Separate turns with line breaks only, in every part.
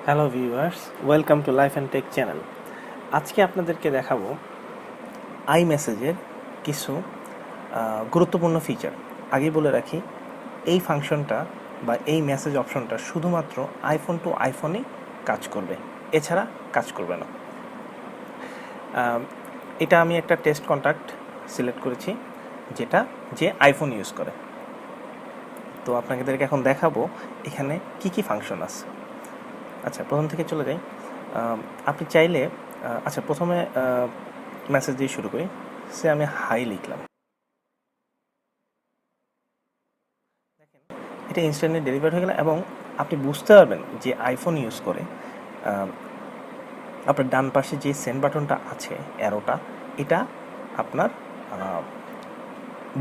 Hello viewers, welcome to life and take channel. আজকে আপনাদেরকে দেখাবো আইমেসেজের কিছু গুরুত্বপূর্ণ ফিচার। আগেই বলে রাখি, এই ফাংশনটা বা এই মেসেজ অপশনটা শুধুমাত্র আইফোন টু আইফোনেই কাজ করবে, এছাড়া কাজ করবে না। এটা আমি একটা টেস্ট কন্ট্যাক্ট সিলেক্ট করেছি যে আইফোন ইউজ করে। তো আপনাদেরকে এখন দেখাবো এখানে কি কি ফাংশন আছে। আচ্ছা, প্রথম থেকে চলে যাই। আপনি চাইলে আচ্ছা, প্রথমে মেসেজ দিয়ে শুরু করি। আমি হাই লিখলাম, দেখেন এটা ইনস্ট্যান্টলি ডেলিভার হয়ে গেল এবং আপনি বুঝতে পারবেন যে আইফোন ইউজ করে। আপনার ডান পাশে যে সেন্ড বাটনটা আছে, অ্যারোটা, এটা আপনার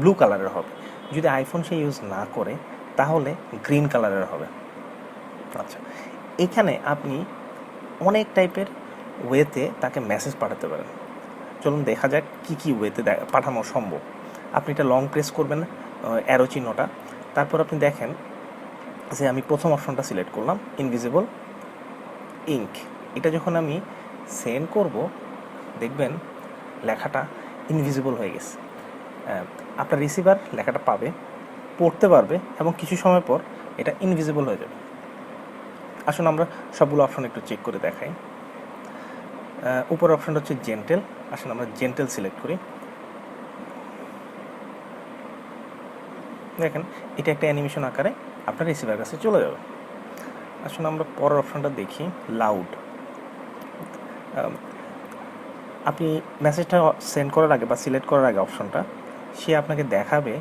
ব্লু কালারের হবে। যদি আইফোন সে ইউজ না করে তাহলে গ্রিন কালারের হবে। আচ্ছা, এখানে আপনি অনেক টাইপের ওয়েতে তাকে মেসেজ পাঠাতে পারেন। চলুন দেখা যাক কী কী ওয়েতে পাঠানো সম্ভব। আপনি এটা লং প্রেস করবেন অ্যারো চিহ্নটা, তারপর আপনি দেখেন যে আমি প্রথম অপশনটা সিলেক্ট করলাম, ইনভিজিবল ইঙ্ক। এটা যখন আমি সেন্ড করব দেখবেন লেখাটা ইনভিজিবল হয়ে গেছে। আপনার রিসিভার লেখাটা পাবে, পড়তে পারবে এবং কিছু সময় পর এটা ইনভিজিবল হয়ে যাবে। আসুন আমরা সবগুলো অপশন একটু চেক করে দেখাই। উপর অপশনটা হচ্ছে জেন্টেল। আসুন আমরা জেন্টেল সিলেক্ট করি। দেখেন এটা একটা অ্যানিমেশন আকারে আপনার রিসিভার কাছে চলে যাবে। আসুন আমরা পরের অপশনটা দেখি, লাউড। আপনি মেসেজটা সেন্ড করার আগে বা সিলেক্ট করার আগে অপশনটা সে আপনাকে দেখাবে,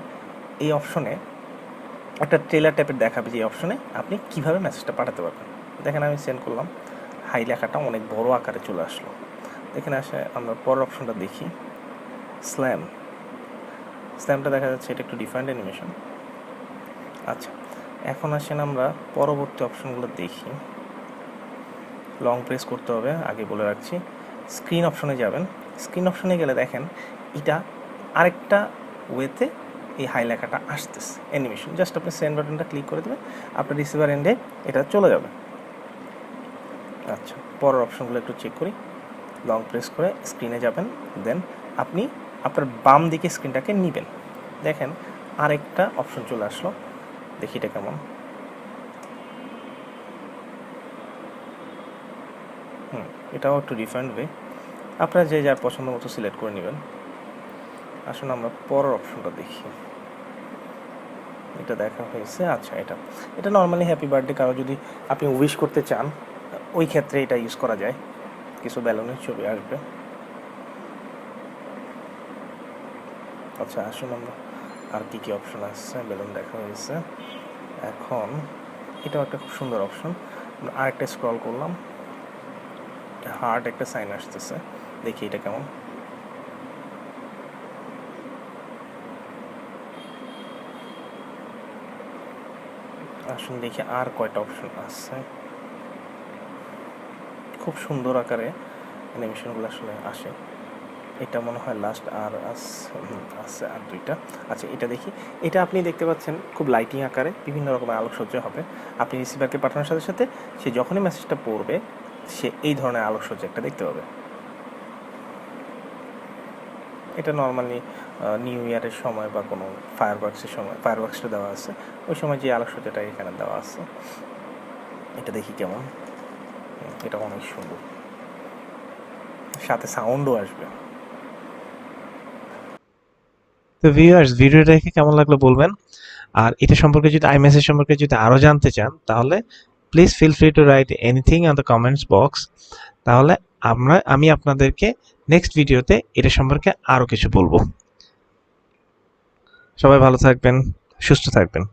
এই অপশনে একটা ট্রেলার টাইপের দেখাবে যে এই অপশনে আপনি কীভাবে মেসেজটা পাঠাতে পারবেন। দেখেন আমি সেন্ড করলাম, হাই লেখাটা অনেক বড় আকারে চলে আসলো। এখানে আসে আমরা পরের অপশনটা দেখি, স্ল্যামটা দেখা যাচ্ছে এটা একটু ডিফারেন্ট অ্যানিমেশন। আচ্ছা, এখন আসেন আমরা পরবর্তী অপশনগুলো দেখি। লং প্রেস করতে হবে, আগে বলে রাখছি। স্ক্রিন অপশনে যাবেন, স্ক্রিন অপশনে গেলে দেখেন এটা আরেকটা ওয়েতে এই হাই লেখাটা আসতেছে অ্যানিমেশন। জাস্ট আপনি সেন্ড বাটনটা ক্লিক করে দেবেন, আপনার রিসিভার এন্ডে এটা চলে যাবে। আচ্ছা, পরের অপশনগুলো একটু চেক করি। লং প্রেস করে স্ক্রিনে যাবেন, দেন আপনি আপনার বাম দিকে স্ক্রিনটাকে নেবেন। দেখেন আরেকটা অপশন চলে আসলো, দেখি এটা কেমন। এটাও একটু ডিফারেন্ট ওয়ে, আপনারা যে যার পছন্দ মতো সিলেক্ট করে নেবেন। আসুন আমরা পরের অপশনটা দেখি। এটা দেখা হয়েছে। আচ্ছা, এটা নর্মালি হ্যাপি বার্থডে কারো যদি আপনি উইশ করতে চান, ওই ক্ষেত্রে এটা ইউজ করা যায়। কিছু ব্যালুনের ছবি আসবে। আচ্ছা, আসুন আমরা আর কী কী অপশন আসছে। বেলুন দেখা হয়েছে। এখন এটাও একটা খুব সুন্দর অপশন। আরেকটা স্ক্রল করলাম, হার্ট একটা সাইন আসতেছে, দেখি এটা কেমন। আসুন দেখি আর কয়টা অপশন আছে। খুব সুন্দর আকারে অ্যানিমেশনগুলো আসলে আসে। এটা মনে হয় লাস্ট, আর আছে আর দুইটা। আচ্ছা, এটা দেখি। এটা আপনি দেখতে পাচ্ছেন খুব লাইটিং আকারে বিভিন্ন রকমের আলোকসজ্জা হবে। আপনি রিসিভারকে পাঠানোর সাথে সাথে সে যখনই মেসেজটা পড়বে সে এই ধরনের আলোকসজ্জা একটা দেখতে পাবে। এটা নর্মালি নিউ ইয়ারের সময় বা কোনো ফায়ারওয়ার্কসের সময়, ফায়ারওয়ার্কসটা দেওয়া আছে, ওই সময় যে আলোকসজ্জাটা এখানে দেওয়া আছে। এটা দেখি কেমন। এটা অনেক সুন্দর, সাথে সাউন্ডও আসবে।
তো ভিউয়ার্স, ভিডিওটা দেখে কেমন লাগলো বলবেন। আর এটা সম্পর্কে যদি আইমেসেজ সম্পর্কে যদি আরো জানতে চান তাহলে please feel free to write anything on the comments box. তাহলে আমি আপনাদেরকে নেক্সট ভিডিওতে এটা সম্পর্কে আরো কিছু বলবো। সবাই ভালো থাকবেন, সুস্থ থাকবেন।